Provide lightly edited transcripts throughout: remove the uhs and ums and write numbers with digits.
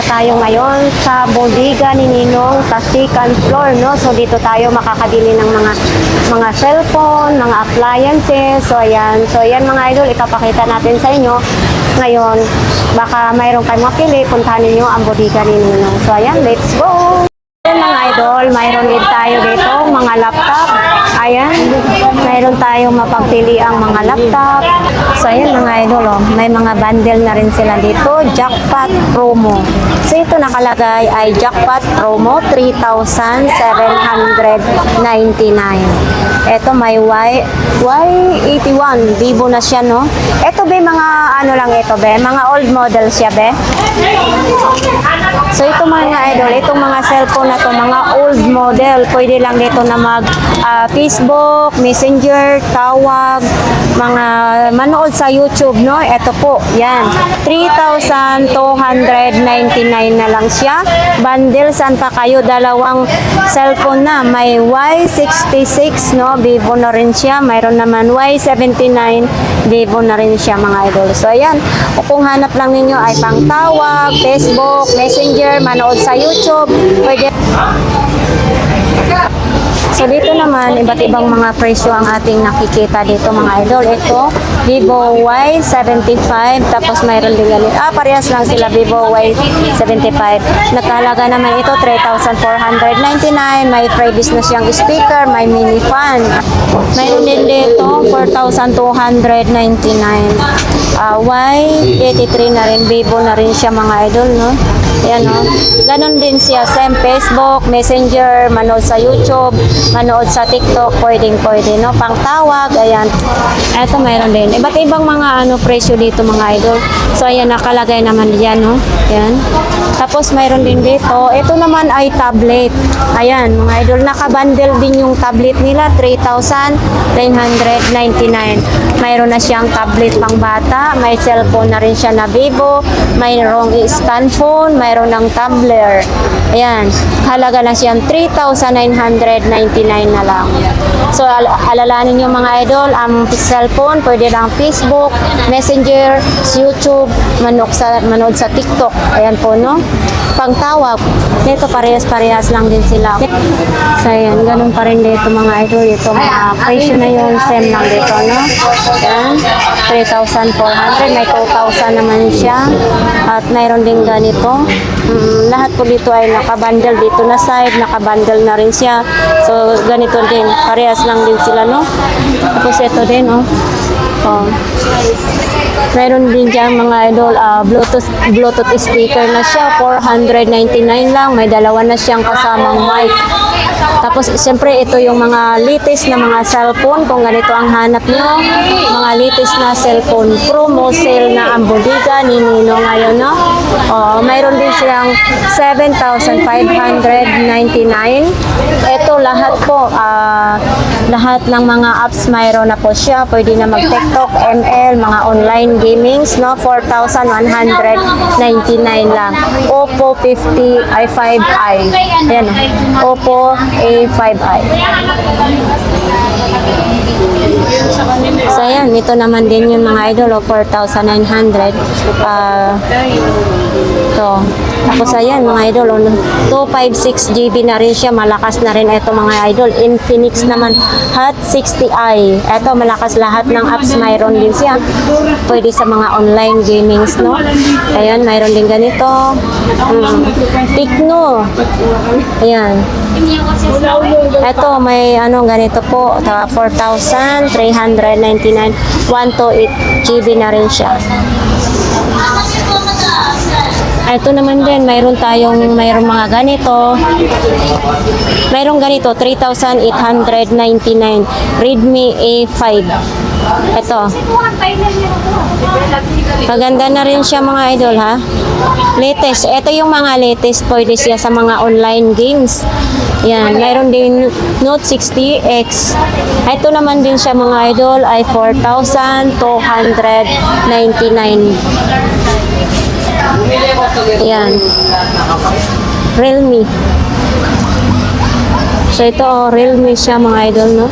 na tayo ngayon sa bodega ni Ninong sa second floor, no? So dito tayo makakabili ng mga cellphone, mga appliances. So ayan. So ayan mga idol, ipapakita natin sa inyo. Ngayon, baka mayroon kayong mapili, puntahan ninyo ang bodega ni Ninong. So ayan, let's go! Ayan mga idol, mayroon din tayo dito mga laptop. Ayan, mayroon tayong mapagpili ang mga laptop. So ayan mga idol, oh, may mga bundle na rin sila dito, jackpot promo. So ito nakalagay ay jackpot promo 3,799. Ito may Y81 Vivo na siya, no? Ito be mga ano lang ito be, mga old model siya be. So ito mga idol, itong mga cellphone na to, mga old model, pwede lang dito na mag Facebook, Messenger, tawag, mga manood sa YouTube, no? Ito po, yan. 3,299 na lang siya. Bundle, saan pa kayo? Dalawang cellphone na. May Y66, no? Vivo na rin siya. Mayroon naman Y79, Vivo na rin siya, mga idol. So, ayan. Kung hanap lang ninyo ay pangtawag, Facebook, Messenger, manood sa YouTube, pwede. So dito naman, iba't ibang mga presyo ang ating nakikita dito mga idol. Ito, Vivo Y75, tapos mayroon din ganito. Parehas lang sila, Vivo Y75. Nakahalaga naman ito, 3,499. May freebies na siyang speaker, may mini fan. Mayroon din dito, 4,299. Y83 na rin, Vivo na rin siya mga idol, no? Ayan, no? Ganon din siya, same Facebook, Messenger, manood sa YouTube, manood sa TikTok, pwede, no? Pangtawag, ayan. Ito mayroon din. Iba't ibang mga presyo dito mga idol. So ayan, nakalagay naman diyan, no? Ayan. Tapos mayroon din dito. Ito naman ay tablet. Ayan, mga idol, nakabundle din yung tablet nila, 3,999. Mayroon na siyang tablet pang bata, may cellphone na rin siya na Vivo, mayroong stand phone, mayroon ng tumbler. Ayan, halaga na siyang 3,999 na lang. So, alalahanin nyo mga idol, ang cellphone, pwede lang Facebook, Messenger, YouTube, manood sa TikTok. Ayan po, no? Pangtawag, dito parehas-parehas lang din sila. So, ayan, ganun pa rin dito mga idol. Ito mga presyo na yun, same lang dito, no? Ayan, 3,400, may 2,000 naman siya. At mayroon din ganito. Lahat po dito ay nakabundle dito na side, nakabundle na rin siya. So, ganito din, parehas lang din sila, no? Tapos ito din, oh. Oh. Meron din dyan mga idol, Bluetooth speaker na siya, 499 lang, may dalawa na siyang kasamang mic. Tapos siyempre ito yung mga latest na mga cellphone, kung ganito ang hanap nyo, mga latest na cellphone, promo sale na ang bodega ni Nino ngayon, no? Mayroon din siyang 7,599. Ito lahat po, lahat ng mga apps mayroon na po siya. Pwede na mag-TikTok, ML, mga online gamings, no? 4,199 lang. Oppo 5i. Ayan, Oppo A5i. So ayan, ito naman din yung mga idol, 4,900. Tapos ayan mga idol, 256 GB na rin siya, malakas na rin ito mga idol. Infinix naman, Hot 60i. Ito malakas lahat ng apps, mayroon din siya. Pwede sa mga online gamings, no? Ayan, mayroon din ganito. Tecno. Ayan. Ito may ganito po, 4,399, 128 GB na rin siya. Ito naman din, mayroon mga ganito. Mayroong ganito, 3,899, Redmi A5. Ito. Maganda na rin siya mga idol, ha? Latest. Ito yung mga latest, pwede siya sa mga online games. Yan, mayroon din Note 60X. Ito naman din siya mga idol ay 4,299. Yan. Realme. So ito, Realme siya mga idol, no?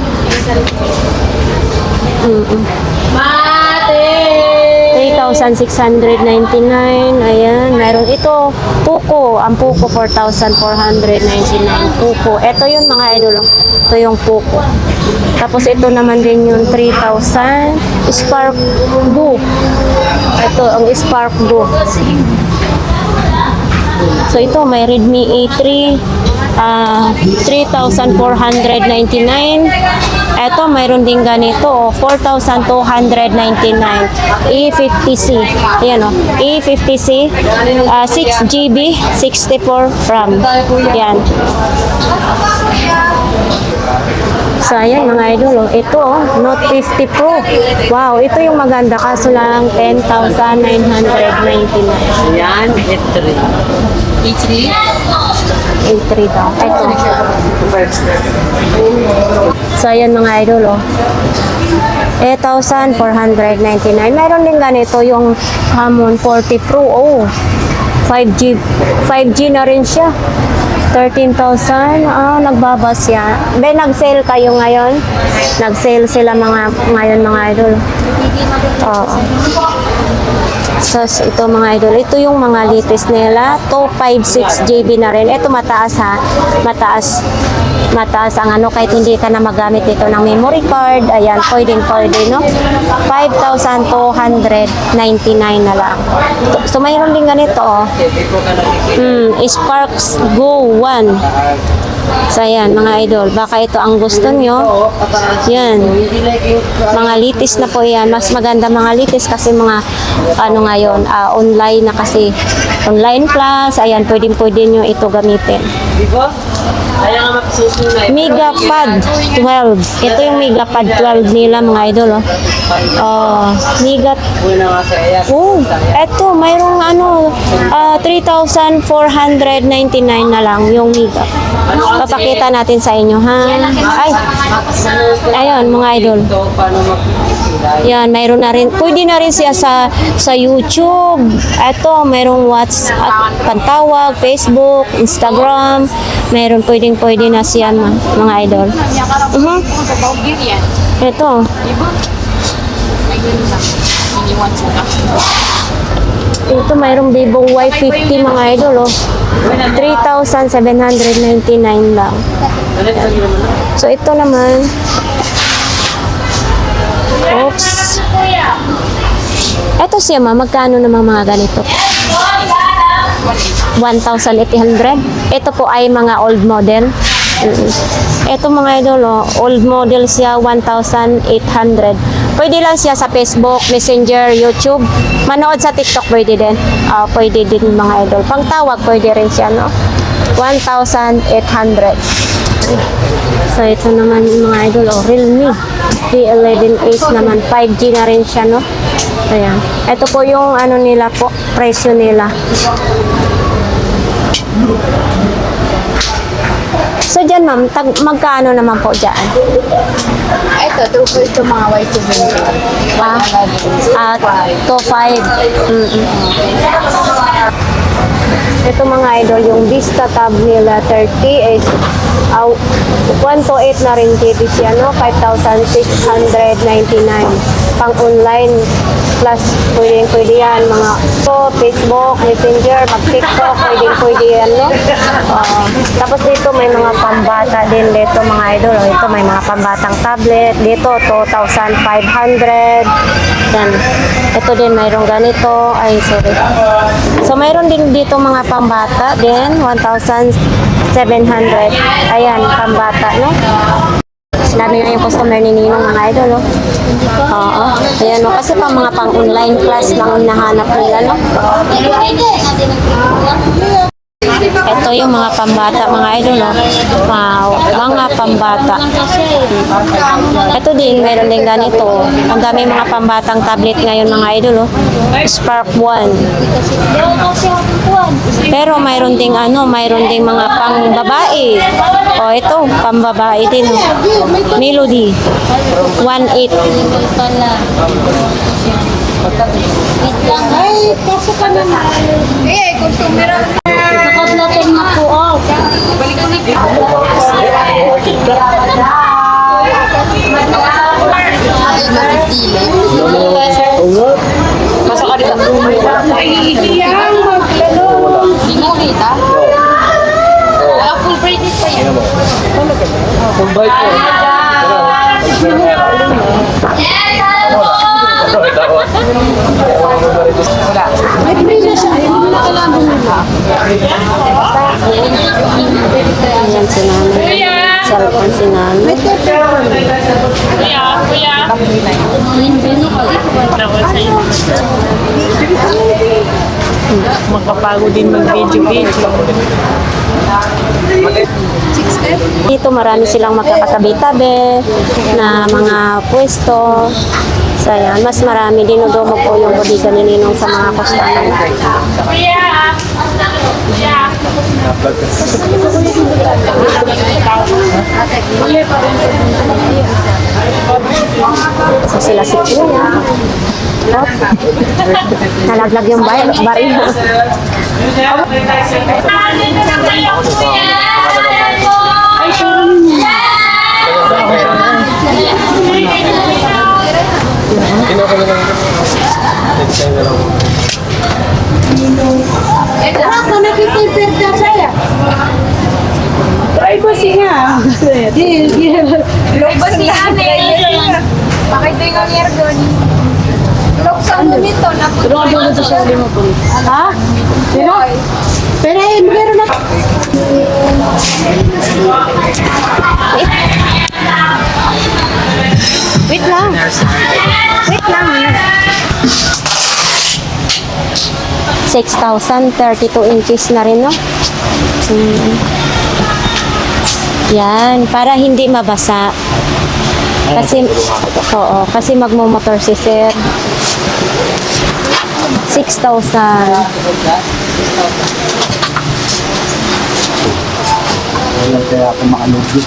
3,699. Ayan, mayroon ito. Poco, ang Poco 4,499 Poco. Ito yun mga idol. Ito yung Poco. Tapos ito naman din yung 3,000 Spark Go. Ito ang Spark Go. So ito may Redmi A3 3,499. Ito mayroon din ganito 4,299 E50C. Ayan o, E50C 6GB 64 RAM. Yan. So, ayan mga idol, ito Note 50 Pro. Wow, ito yung maganda kaso lang 10,999. Yan, E3. E3? A3 daw. Ito. So, ayan mga idol, 8,499. Meron din ganito yung Camon 40 Pro. 5G na rin siya. 13,000. Nagbaba siya. Nag-sale kayo ngayon? Nag-sale sila ngayon mga idol. Oo. So, ito mga idol. Ito yung mga latest nila. 256 GB na rin. Ito mataas ha. Mataas ang kahit hindi ka na magamit dito ng memory card. Ayan, pwede, no? 5,299 na lang. So, mayroon din ganito, Sparks Go 1. So, ayan, mga idol. Baka ito ang gusto nyo. Yan. Mga litis na po yan. Mas maganda mga litis kasi mga, ngayon, online na kasi. Online class. Ayan, pwede nyo ito gamitin. Megapad 12. Ito yung Megapad 12 nila mga idol. Eto, mayroong 3,499 na lang yung Mega. Papakita natin sa inyo, ha? Ay, ayun mga idol. Yan, mayroon na rin. Pwede na rin siya sa YouTube. Ito, mayroong WhatsApp, pantawag, Facebook, Instagram. Mayroon pwede na siya mga idol. Ito. Ito, mayroong Vivo Y50 mga idol, 3,799 lang. So, ito naman. Oops. Ito siya magkano naman mga ganito? 1,800. Ito po ay mga old model. Ito mga idol, old model siya, 1,800. Pwede lang siya sa Facebook, Messenger, YouTube. Manood sa TikTok pwede din. Pwede din mga idol. Pangtawag pwede rin siya, no? 1,800. So, ito naman yung mga idol, Realme P11Ace naman. 5G na rin siya, no? Ayan. Ito po yung nila po, presyo nila. So, dyan ma'am, magkano naman po dyan? Ito, ito mga Y70. 2.5. Ito mga idol, yung Vista Tab nila 30 is 128 na rin dito siya, no? 5,699. Pang online plus pwede yan mga Facebook, Messenger, mag-TikTok, pwede yan, no? Tapos dito may mga pambata din dito mga idol. Ito may mga pambatang tablet. Dito 2,500. Yan. Ito din mayroong ganito. Ay, sorry. So mayroon din dito mga pambata din 1,700. Ayan, pambata, no? Dami na yung customer ni Ninong mga idol, no? Oo. Ayan, no? Kasi mga pang-online class lang hinahanap nila, no? Ito yung mga pambata, mga idol, no? Wow, mga pambata. Ito din, meron din ganito. Ang dami mga pambatang tablet ngayon, mga idol, no? Spark 1. Pero mayroon ding mayroon ding mga pang-babae. Ito, pang-babae din, no? Melody 1.8. Ay, kaso ka naman. Customer ako. Nakadlatin na po, Balik ko na. Pasok ka dito. Ay, hindi yan. Ready pa yan. Kumbay ko. May free na siya. Hindi na kailangan bumili. Ayan si nanay. Cellphone si nanay. May tepe. Makapagod din mag-video-video. Dito marami silang magkakatabi-tabi na mga pwesto. So ayan, mas marami dinudumo po yung bodega ni Ninong sa mga customer. So sila si Kuya. Hop. Nalaglag yung baril. Ay, sure niya. Kinuha na lang. Design na lang. Anak, na nakita yung perda saya. Try ko siya. Di. Lok ba si Ane? Bakit di nga meron doon? Lok sa ano nito? Pero doon sa siya lima po. Ha? Pero meron na. Wait lang. Wait lang. 6,000, 32 inches na rin, no? Yan, para hindi mabasa. Kasi, oo, kasi magmumotor si sir. 6,000. Kaya ako makalugit.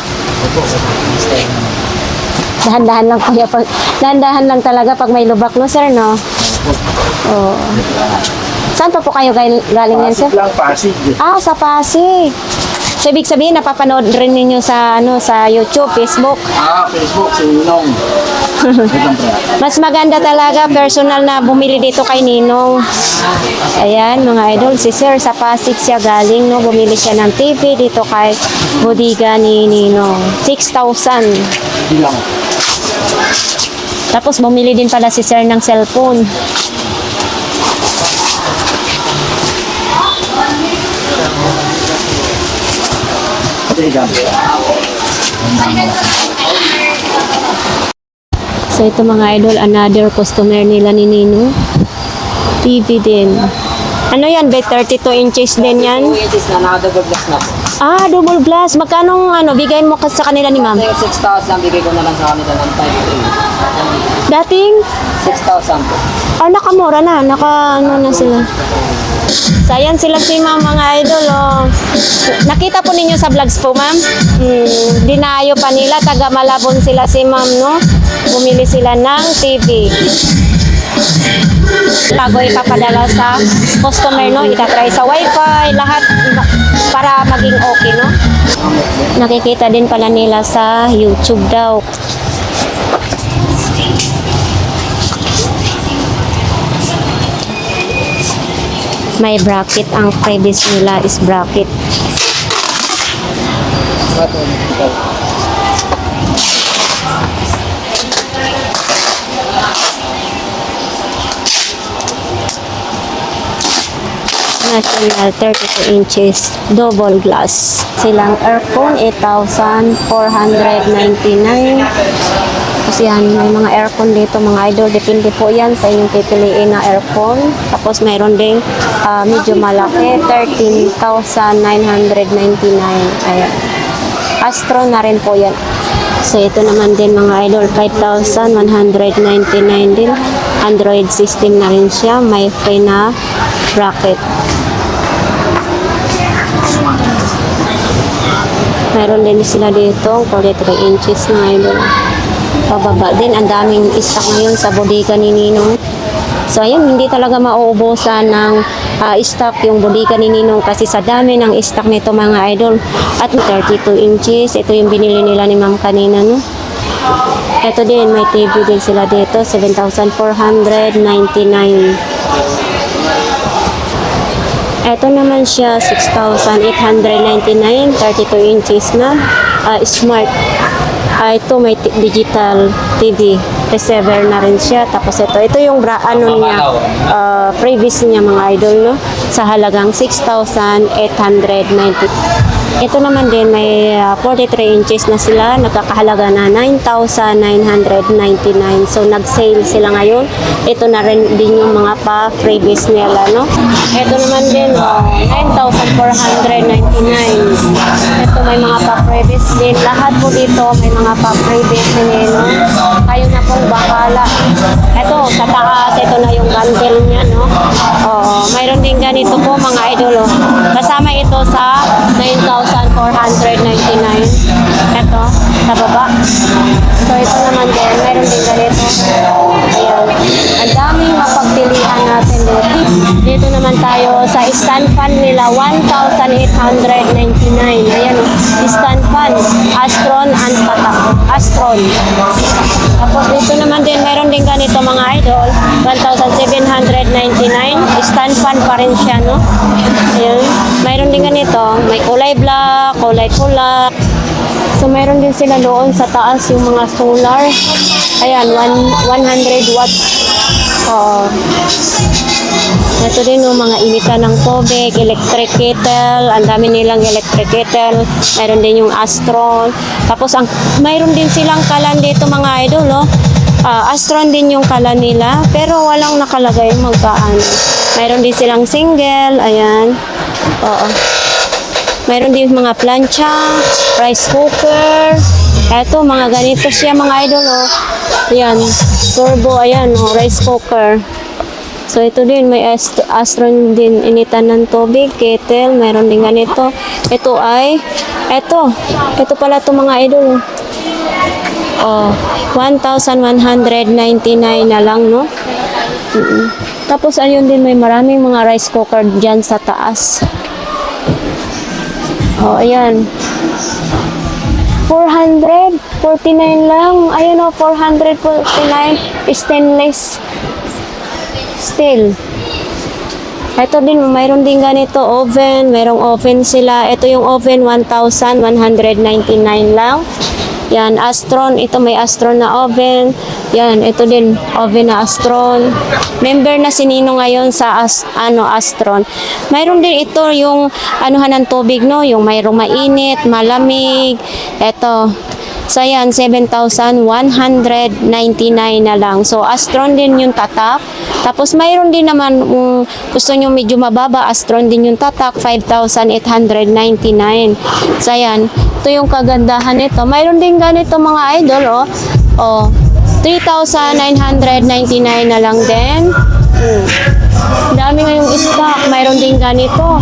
Dahan-dahan lang kuya pag dahan-dahan lang talaga pag may lubak, no sir, no? Oo. Saan pa po kayo galing yan, sir? Pasig lang, Pasig. Ah, sa Pasig. So, ibig sabihin, napapanood rin ninyo sa, sa YouTube, Facebook. Facebook, si Ninong. Mas maganda talaga, personal na bumili dito kay Ninong. Ayan, mga idol, si Sir sa Pasig siya galing, no? Bumili siya ng TV dito kay bodega ni Ninong. 6,000. Bilang. Tapos, bumili din pala si Sir ng cellphone. So ito mga idol, another customer nila ni Nino. TV din. Ano yan, be? 32 inches din yan? 2 inches na, naka-double glass na po. Ah, double glass. Magkano bigay mo sa kanila ni ma'am? Sa'yo 6,000, bigay ko na lang sa kanila ng 5,300. Dating? 6,000 po. Ah, nakamura na. Na sila. Sayan sila si ma'am, mga idol. Oh. Nakita po ninyo sa vlogs po, ma'am. Dinayo pa nila. Taga Malabon sila si ma'am, no? Bumili sila ng TV. Bago ipapadala sa customer, no? Itatry sa wifi, lahat para maging okay, no? Nakikita din pala nila sa YouTube daw. May bracket, ang previous nila is bracket. National 32 inches double glass. Silang aircon 8,499. Kasi yan, may mga aircon dito mga idol. Depende po yan sa inyong pipiliin na aircon. Tapos mayroon ding medyo malaki, 13,999. Ayan. Astro na rin po yan. So ito naman din mga idol, 5,199 din. Android system na rin siya. May free na bracket. Mayroon din sila dito, 43 inches na idol. Pababa din, ang daming stock ngayon sa bodega ni Ninong. So ayun, hindi talaga mauubusan ng stock yung bodega ni Ninong kasi sa dami ng stock nito mga idol. At 32 inches, ito yung binili nila ni ma'am kanina, no? Ito din, may TV din sila dito, 7,499. Ito naman siya, 6,899, 32 inches na, smart. Ito may digital TV receiver na rin siya. Tapos ito yung niya, previous niya mga idol, no? Sa halagang 6,890. Ito naman din may 43 inches na sila, nagkakahalaga na 9,999. So nag-sale sila ngayon. Ito na rin din yung mga pa-freebies nila, no? Ito naman din 9,499. Ito may mga pa-freebies din. Lahat po dito may mga pa-freebies din, no? Kayo na pong bahala. Ito sa taas, ito na yung bundle niya, no? Mayroon din ganito po mga idol, kasama ito sa 9,499. Ito, sa baba. So, ito naman din. Meron din ganito. Ayan. Ang daming mapagpilian natin dito. Dito naman tayo sa stand fan nila. 1,899. Ayan. Stand fan. Astron and Patak. Astron. Tapos dito naman din. Meron din ganito mga idol. 1,799. Stand fan pa rin siya, no? Ayan. Mayroon din ganito. May kulay black, kulay pula. So, mayroon din sila doon sa taas yung mga solar. Ayan, 100 watts. Ito din yung mga initan ng tubig, electric kettle. Ang dami nilang electric kettle. Mayroon din yung Astron. Tapos, mayroon din silang kalan dito mga idol, no? Astron din yung kalan nila. Pero walang nakalagay magkaan. Mayroon din silang single. Ayan. Mayroon din mga plancha, rice cooker. Eto, mga ganito siya mga idol, Ayan, turbo, ayan, rice cooker. So, ito din, may Astron din, initan ng tubig, kettle, mayroon din ganito. Ito pala ito mga idol, 1,199 na lang, no? Tapos, ayun din, may maraming mga rice cooker dyan sa taas. Ayan. 449 lang. Ayan 449. Stainless steel. Ito din, mayroon din ganito, oven. Mayroong oven sila. Ito yung oven, 1,199 lang. Yan, Astron. Ito may Astron na oven. Yan, ito din, oven na Astron. Member na si Nino ngayon sa Astron. Mayroon din ito yung anuhan ng tubig, no? Yung mayroong mainit, malamig. Ito. So, yan, 7,199 na lang. So, Astron din yung tatak. Tapos, mayroon din naman, gusto nyo medyo mababa, Astron din yung tatak, 5,899. So, yan. Ito yung kagandahan nito. Mayroon din ganito mga idol, 3,999 na lang din. Dami ngayong stock. Mayroon din ganito.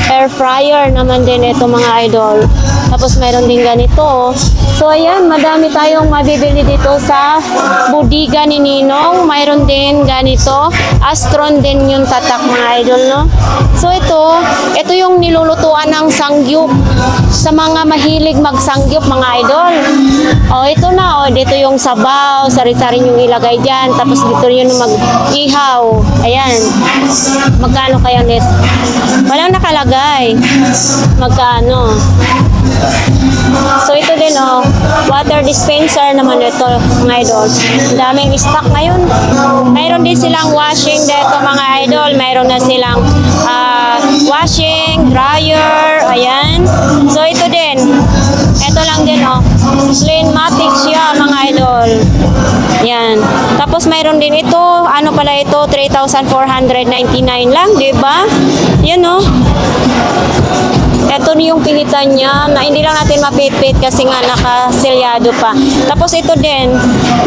Air fryer naman din ito mga idol. Tapos mayroon din ganito. So ayan, madami tayong mabibili dito sa budiga ni Ninong. Mayroon din ganito. Astron din yung tatak mga idol, no? So ito yung nilulutuan ng sangyup. Sa mga mahilig magsangyup mga idol. Ito na, dito yung sabaw. Sari-sari yung ilagay dyan. Tapos dito yun mag-ihaw. Ayan. Magkano kaya nito? Walang nakalagay. Magkano? So ito din water dispenser naman ito mga idol. Daming stock ngayon. Mayroon din silang washing dito mga idol. Mayroon na silang washing, dryer, ayan. So ito din. Ito lang din Cleanmatic siya mga idol. Yan. Tapos mayroon din ito, ano pala ito, 3,499 lang, 'di ba? Yan Ito yung pilitan niya na hindi lang natin mapipit kasi nga nakasilyado pa. Tapos ito din,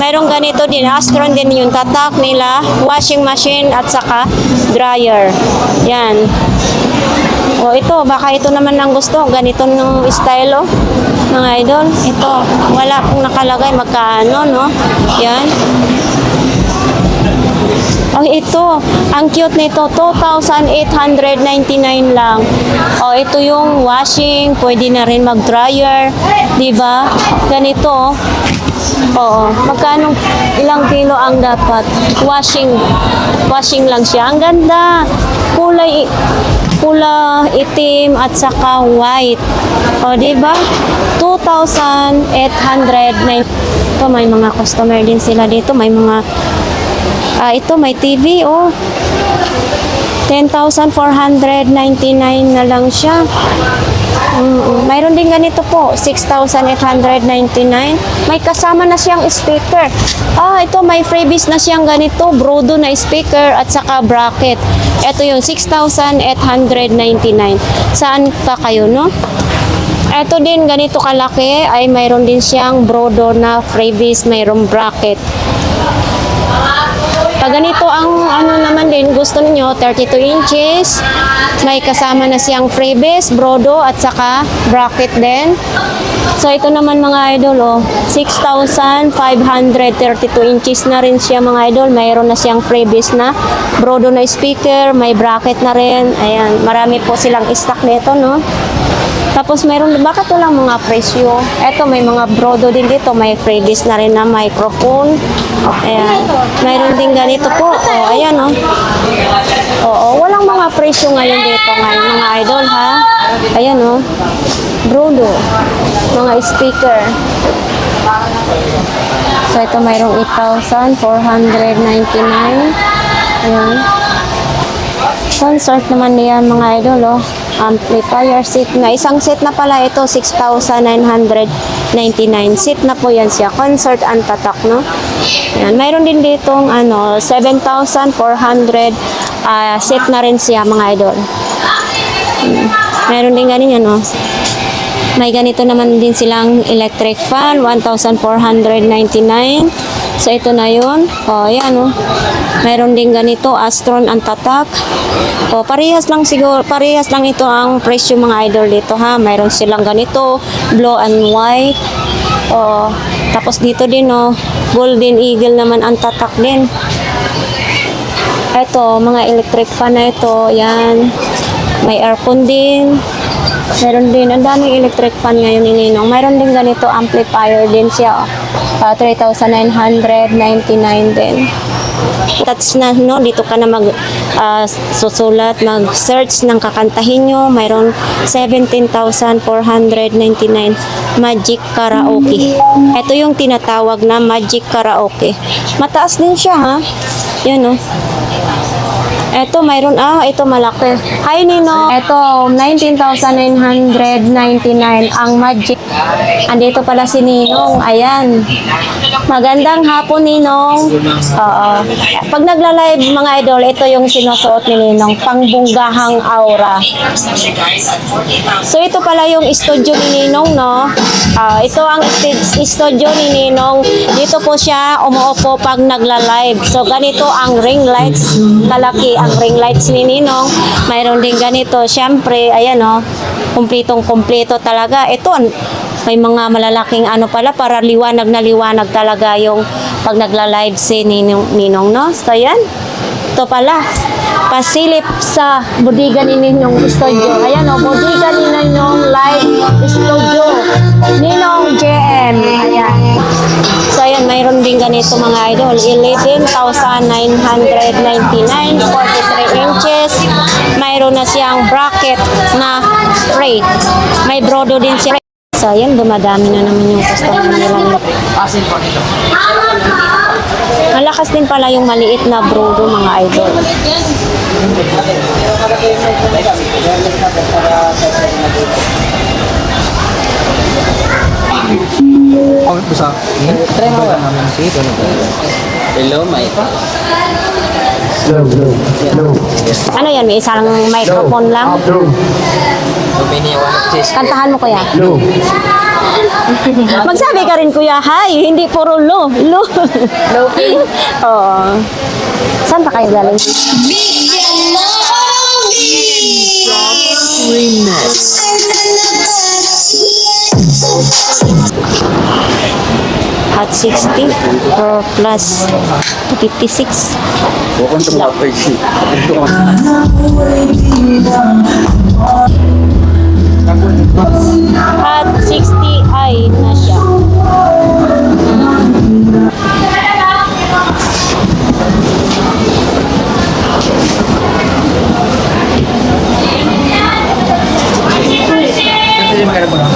mayroong ganito din, Astron din yung tatak nila, washing machine at saka dryer. Yan. Ito, baka ito naman ang gusto, ganito ng style mga idol. Ito, wala pong nakalagay magkano, no? Yan. Ito, ang cute nito, 2,899 lang. Ito yung washing, pwede na rin mag-dryer, 'di ba? Ganito. Magkano, ilang kilo ang dapat? Washing lang siya. Ang ganda. Kulay pula, itim, at saka white. O, diba? 2,809. Ito, may mga customer din sila dito. May mga, ito, may TV, oh. 10,499 na lang siya. Mayroon din ganito po, 6,899. May kasama na siyang speaker. Ito may freebies na siyang ganito, Brodo na speaker at saka bracket. Ito yung 6,899. Saan pa kayo, no? Ito din, ganito kalaki, ay mayroon din siyang Brodo na freebies, mayroong bracket. Pag ganito ang ano naman din, gusto niyo 32 inches, may kasama na siyang freebies, brodo at saka bracket din. So ito naman mga idol, 6,532 inches na rin siya mga idol. Mayroon na siyang freebies na brodo na speaker, may bracket na rin. Ayan, marami po silang stock nito, no? Tapos mayroon, baka ito lang mga presyo. Ito may mga brodo din dito, may freebies na rin na microphone. Ayan, mayroon din ganito po. Ayan, Oo, walang mga presyo ngayon dito ngayon mga idol, ha? Ayan, brodo, mga speaker. So ito mayroong 8,499. Ayan. Concert naman niyan mga idol, amplifier set na. Isang set na pala ito, 6,999. Set na po yan siya. Concert and tatak, no? Yan. Mayroon din ditong 7,400 set na rin siya mga idol. Mayroon din ganyan, May ganito naman din silang electric fan, 1,499. So, ito na yun. Yan, Mayroon din ganito, Astron ang tatak. Parehas lang siguro, parehas lang ito ang presyo mga idol dito, ha. Mayroon silang ganito, blue and white. Tapos dito din, Golden Eagle naman ang tatak din. Ito, mga electric fan na ito, yan. May aircon din. Meron din, ang daming electric fan ngayon ni Ninong. Mayroon din ganito, amplifier din siya. 3,999 din. Touch na, dito ka na susulat, mag-search ng kakantahin nyo. Mayroon 17,499 Magic Karaoke. Ito yung tinatawag na Magic Karaoke. Mataas din siya, ha? Yan, Ito, mayroon, ito malaki. Hi, Nino. Ito, 19,999 ang Magic. Andito pala si Ninong. Ayan. Magandang hapon, Ninong. Pag nagla-live, mga idol, ito yung sinusuot ni Ninong. Pangbunggahang aura. So, ito pala yung studio ni Ninong, no? Ito ang studio ni Ninong. Dito po siya umuupo pag nagla-live. So, ganito ang ring lights. Kalaki ang ring lights ni Ninong. Mayroon din ganito. Siyempre, ayan, kumpletong-kumpleto talaga. Ito, may mga malalaking pala para liwanag na liwanag talaga yung pag nagla-live si Ninong, no? So, yan. Ito pala. Pasilip sa bodega ni Ninong Studio. Ayan, bodega ni Ninong Live Studio. Ninong JM. Ayan. So, ayan, mayroon din ganito mga idol. 11,999, 43 inches. Mayroon na siyang bracket na frame. May brodo din siya. So, ayan, dumadami na naman yung customer nila. Asin po nito. Malakas din pala yung maliit na brodo mga idol. Bisa. Try mo ba? Hello, Mike. Ano yan? May isang microphone lang? Kantahan mo, kuya. Magsabi ka rin, kuya, hi. Hindi puro lo. Lo. Low-key. Oo. Saan pa kayo galing? At 60 or plus 56. At 60 ay na siya. camera ko lang.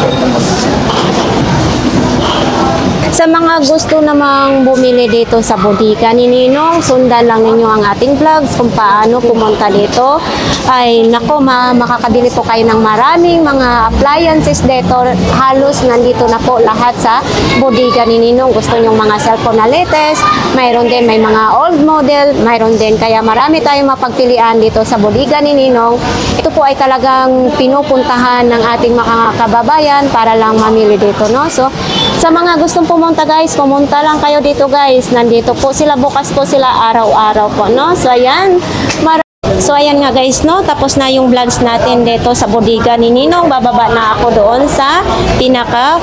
Sa mga gusto namang bumili dito sa bodega ni Ninong, sundan lang ninyo ang ating vlogs kung paano pumunta dito. Ay nako, makakabili po kayo ng maraming mga appliances dito. Halos nandito na po lahat sa bodega ni Ninong. Gusto nyong mga cellphone na latest, mayroon din may mga old model, mayroon din. Kaya marami tayong mapagpilian dito sa bodega ni Ninong. Ito po ay talagang pinupuntahan ng ating mga kababayan para lang mamili dito, no? So, sa mga gustong pumunta guys, pumunta lang kayo dito guys. Nandito po sila, bukas po sila araw-araw po, no? So ayan, so ayan nga guys, no? Tapos na yung vlogs natin dito sa bodega ni Ninong. Bababa na ako doon sa pinaka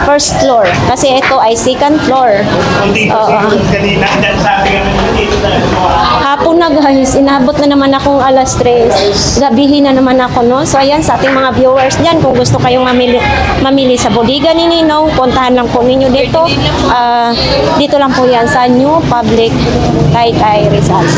first floor. Kasi ito ay second floor. Kanina, sabi ka dito na. Hapon na guys, inabot na naman akong alas 3. Gabihin na naman ako, no? So ayan, sa ating mga viewers dyan, kung gusto kayong mamili sa bodega ni Ninong, puntahan lang po ninyo dito. Dito lang po yan sa New Public Taytay Rizal.